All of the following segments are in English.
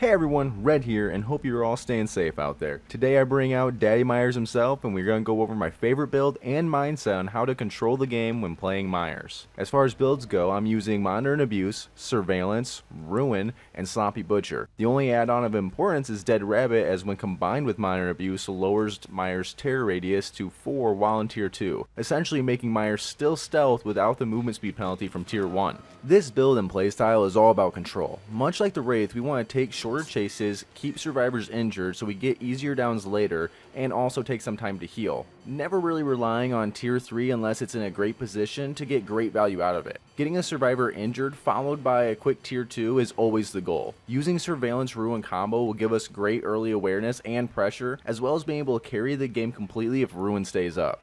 Hey everyone, Red here, and hope you're all staying safe out there. Today I bring out Daddy Myers himself, and we're going to go over my favorite build and mindset on how to control the game when playing Myers. As far as builds go, I'm using Monitor and Abuse, Surveillance, Ruin, and Sloppy Butcher. The only add-on of importance is Dead Rabbit, as when combined with Monitor and Abuse lowers Myers' terror radius to 4 while in Tier 2, essentially making Myers still stealth without the movement speed penalty from Tier 1. This build and playstyle is all about control. Much like the Wraith, we want to take shorter chases, keep survivors injured so we get easier downs later, and also take some time to heal. Never really relying on Tier 3 unless it's in a great position to get great value out of it. Getting a survivor injured followed by a quick Tier 2 is always the goal. Using Surveillance Ruin combo will give us great early awareness and pressure, as well as being able to carry the game completely if Ruin stays up.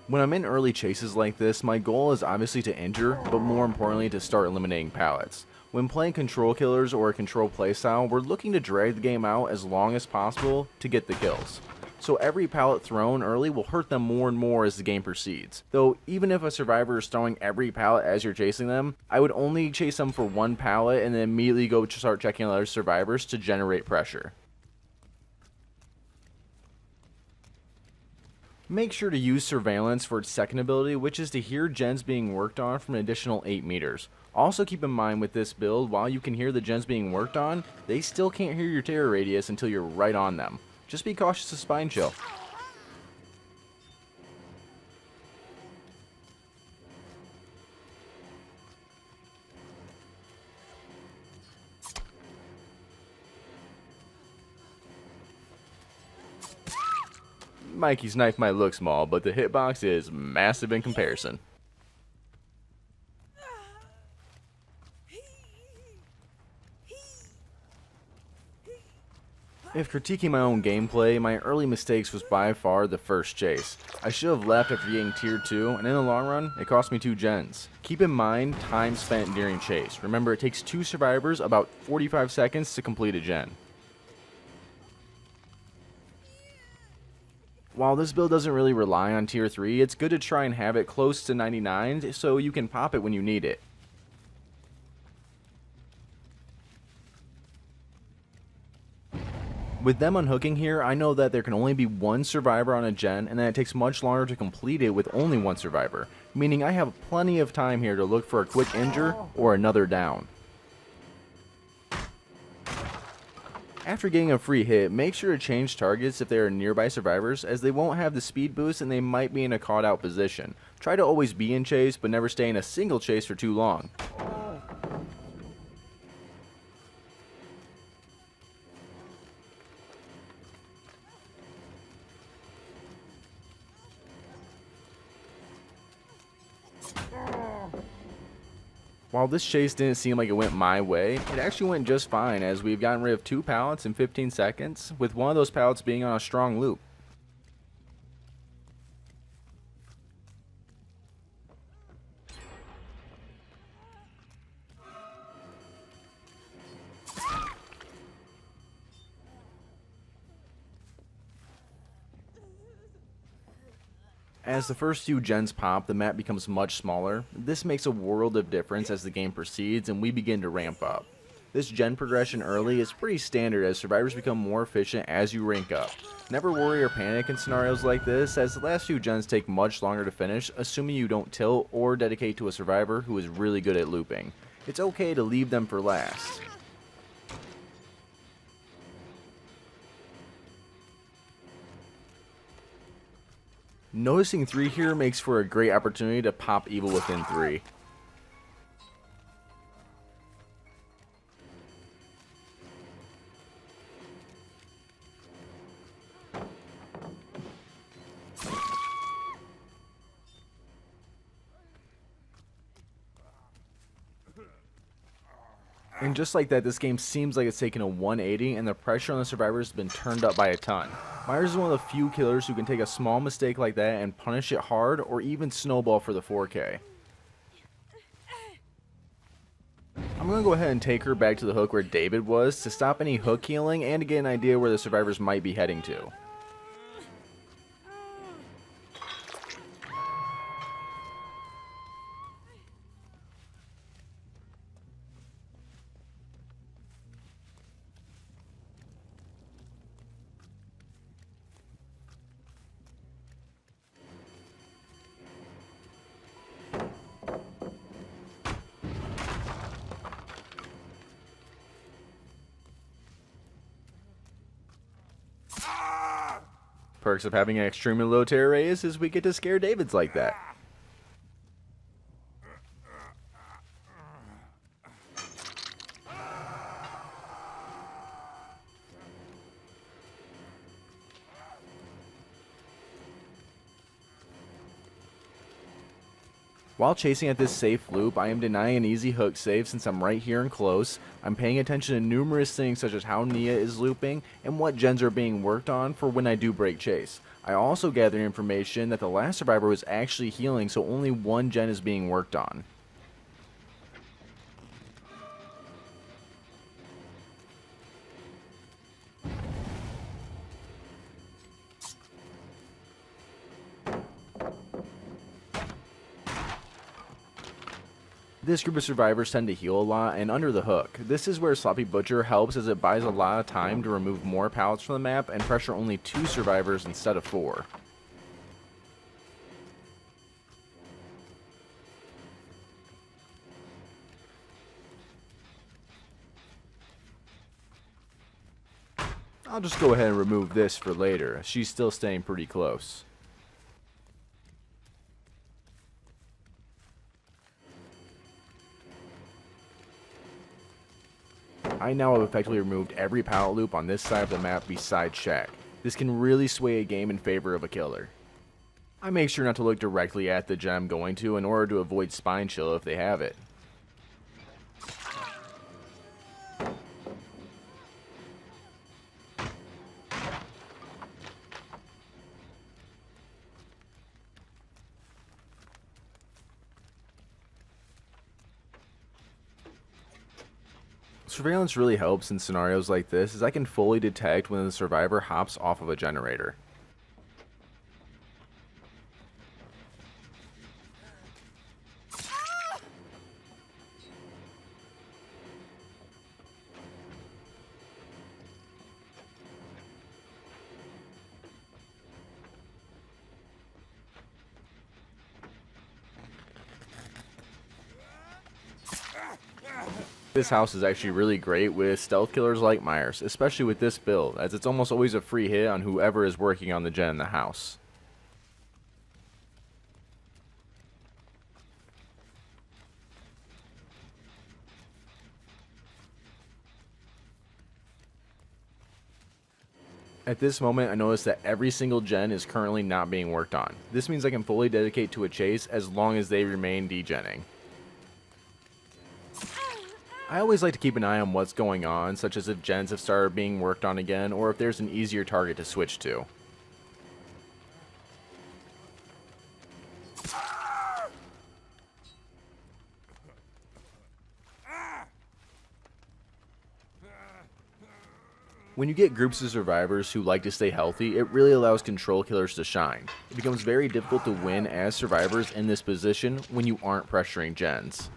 When I'm in early chases like this, my goal is obviously to injure, but more importantly to start eliminating pallets. When playing control killers or a control playstyle, we're looking to drag the game out as long as possible to get the kills. So every pallet thrown early will hurt them more and more as the game proceeds. Though even if a survivor is throwing every pallet as you're chasing them, I would only chase them for one pallet and then immediately go start checking on other survivors to generate pressure. Make sure to use Surveillance for its second ability, which is to hear gens being worked on from an additional 8 meters. Also keep in mind with this build, while you can hear the gens being worked on, they still can't hear your terror radius until you're right on them. Just be cautious of Spine Chill. Mikey's knife might look small, but the hitbox is massive in comparison. If critiquing my own gameplay, my early mistakes was by far the first chase. I should have left after getting Tier 2, and in the long run, it cost me 2 gens. Keep in mind time spent during chase. Remember, it takes 2 survivors about 45 seconds to complete a gen. While this build doesn't really rely on Tier 3, it's good to try and have it close to 99 so you can pop it when you need it. With them unhooking here, I know that there can only be one survivor on a gen, and that it takes much longer to complete it with only one survivor, meaning I have plenty of time here to look for a quick injure or another down. After getting a free hit, make sure to change targets if they are nearby survivors, as they won't have the speed boost and they might be in a caught out position. Try to always be in chase, but never stay in a single chase for too long. While this chase didn't seem like it went my way, it actually went just fine, as we've gotten rid of 2 pallets in 15 seconds, with one of those pallets being on a strong loop. As the first few gens pop, the map becomes much smaller. This makes a world of difference as the game proceeds and we begin to ramp up. This gen progression early is pretty standard as survivors become more efficient as you rank up. Never worry or panic in scenarios like this, as the last few gens take much longer to finish, assuming you don't tilt or dedicate to a survivor who is really good at looping. It's okay to leave them for last. Noticing 3 here makes for a great opportunity to pop Evil within 3. And just like that, this game seems like it's taken a 180 and the pressure on the survivors has been turned up by a ton. Myers is one of the few killers who can take a small mistake like that and punish it hard or even snowball for the 4K. I'm going to go ahead and take her back to the hook where David was to stop any hook healing and to get an idea where the survivors might be heading to. Perks of having an extremely low terror radius is we get to scare Davids like that. While chasing at this safe loop, I am denying an easy hook save since I'm right here and close. I'm paying attention to numerous things such as how Nia is looping and what gens are being worked on for when I do break chase. I also gather information that the last survivor was actually healing, so only one gen is being worked on. This group of survivors tend to heal a lot, and under the hook. This is where Sloppy Butcher helps as it buys a lot of time to remove more pallets from the map and pressure only 2 survivors instead of 4. I'll just go ahead and remove this for later. She's still staying pretty close. I now have effectively removed every pallet loop on this side of the map besides Shack. This can really sway a game in favor of a killer. I make sure not to look directly at the gen I'm going to in order to avoid spine chill if they have it. Surveillance really helps in scenarios like this, as I can fully detect when the survivor hops off of a generator. This house is actually really great with stealth killers like Myers, especially with this build, as it's almost always a free hit on whoever is working on the gen in the house. At this moment, I notice that every single gen is currently not being worked on. This means I can fully dedicate to a chase as long as they remain degenning. I always like to keep an eye on what's going on, such as if gens have started being worked on again, or if there's an easier target to switch to. When you get groups of survivors who like to stay healthy, it really allows control killers to shine. It becomes very difficult to win as survivors in this position when you aren't pressuring gens.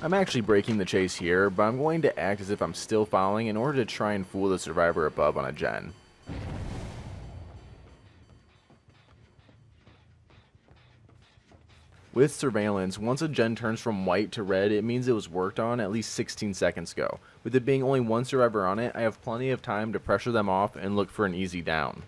I'm actually breaking the chase here, but I'm going to act as if I'm still following in order to try and fool the survivor above on a gen. With surveillance, once a gen turns from white to red, it means it was worked on at least 16 seconds ago. With it being only one survivor on it, I have plenty of time to pressure them off and look for an easy down.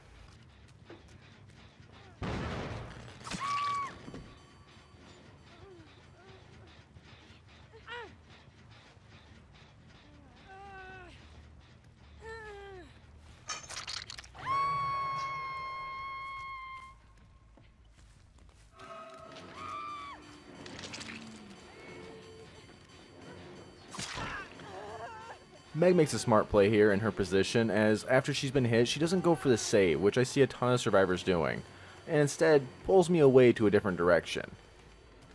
Meg makes a smart play here in her position, as after she's been hit, she doesn't go for the save, which I see a ton of survivors doing, and instead pulls me away to a different direction.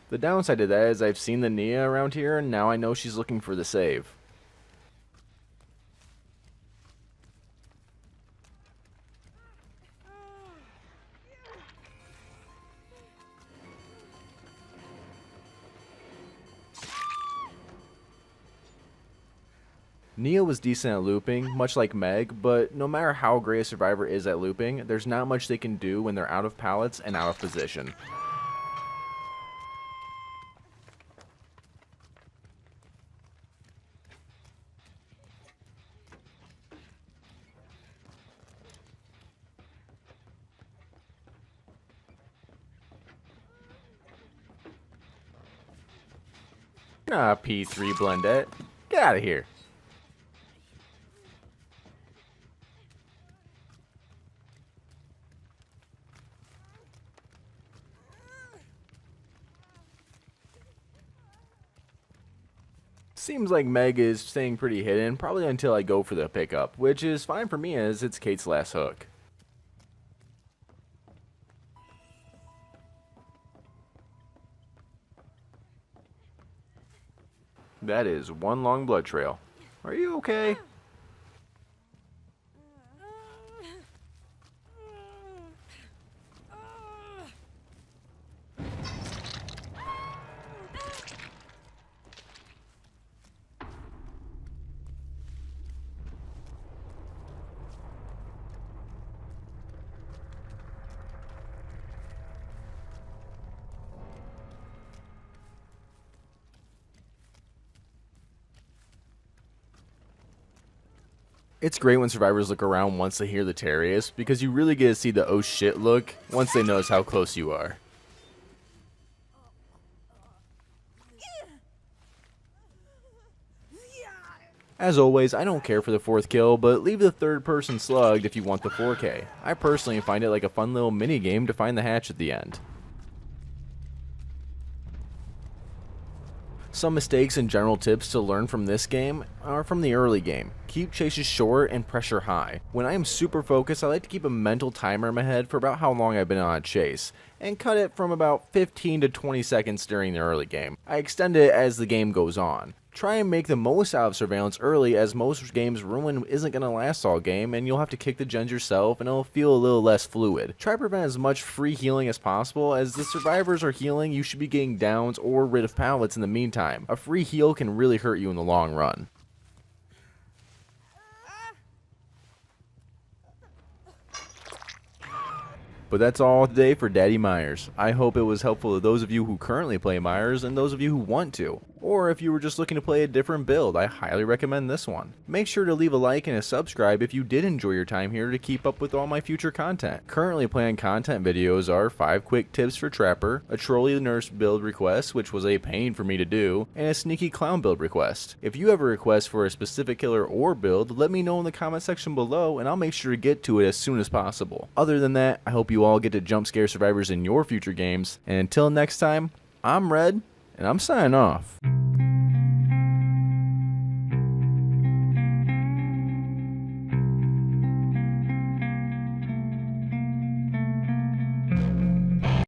The downside to that is I've seen the Nia around here, and now I know she's looking for the save. Nia was decent at looping, much like Meg, but no matter how great a survivor is at looping, there's not much they can do when they're out of pallets and out of position. Ah, P3 Blendette. Get out of here. Seems like Meg is staying pretty hidden, probably until I go for the pickup, which is fine for me as it's Kate's last hook. That is one long blood trail. Are you okay? It's great when survivors look around once they hear the Terrius, because you really get to see the oh shit look once they notice how close you are. As always, I don't care for the 4th kill, but leave the 3rd person slugged if you want the 4K. I personally find it like a fun little mini game to find the hatch at the end. Some mistakes and general tips to learn from this game are from the early game. Keep chases short and pressure high. When I am super focused, I like to keep a mental timer in my head for about how long I've been on a chase, and cut it from about 15 to 20 seconds during the early game. I extend it as the game goes on. Try and make the most out of surveillance early, as most games Ruin isn't going to last all game and you'll have to kick the gens yourself and it'll feel a little less fluid. Try to prevent as much free healing as possible, as the survivors are healing, you should be getting downs or rid of pallets in the meantime. A free heal can really hurt you in the long run. But that's all today for Daddy Myers. I hope it was helpful to those of you who currently play Myers and those of you who want to. Or if you were just looking to play a different build, I highly recommend this one. Make sure to leave a like and a subscribe if you did enjoy your time here to keep up with all my future content. Currently planned content videos are 5 quick tips for Trapper, a Trolley Nurse build request, which was a pain for me to do, and a Sneaky Clown build request. If you have a request for a specific killer or build, let me know in the comment section below and I'll make sure to get to it as soon as possible. Other than that, I hope you all get to jump scare survivors in your future games, and until next time, I'm Red, and I'm signing off.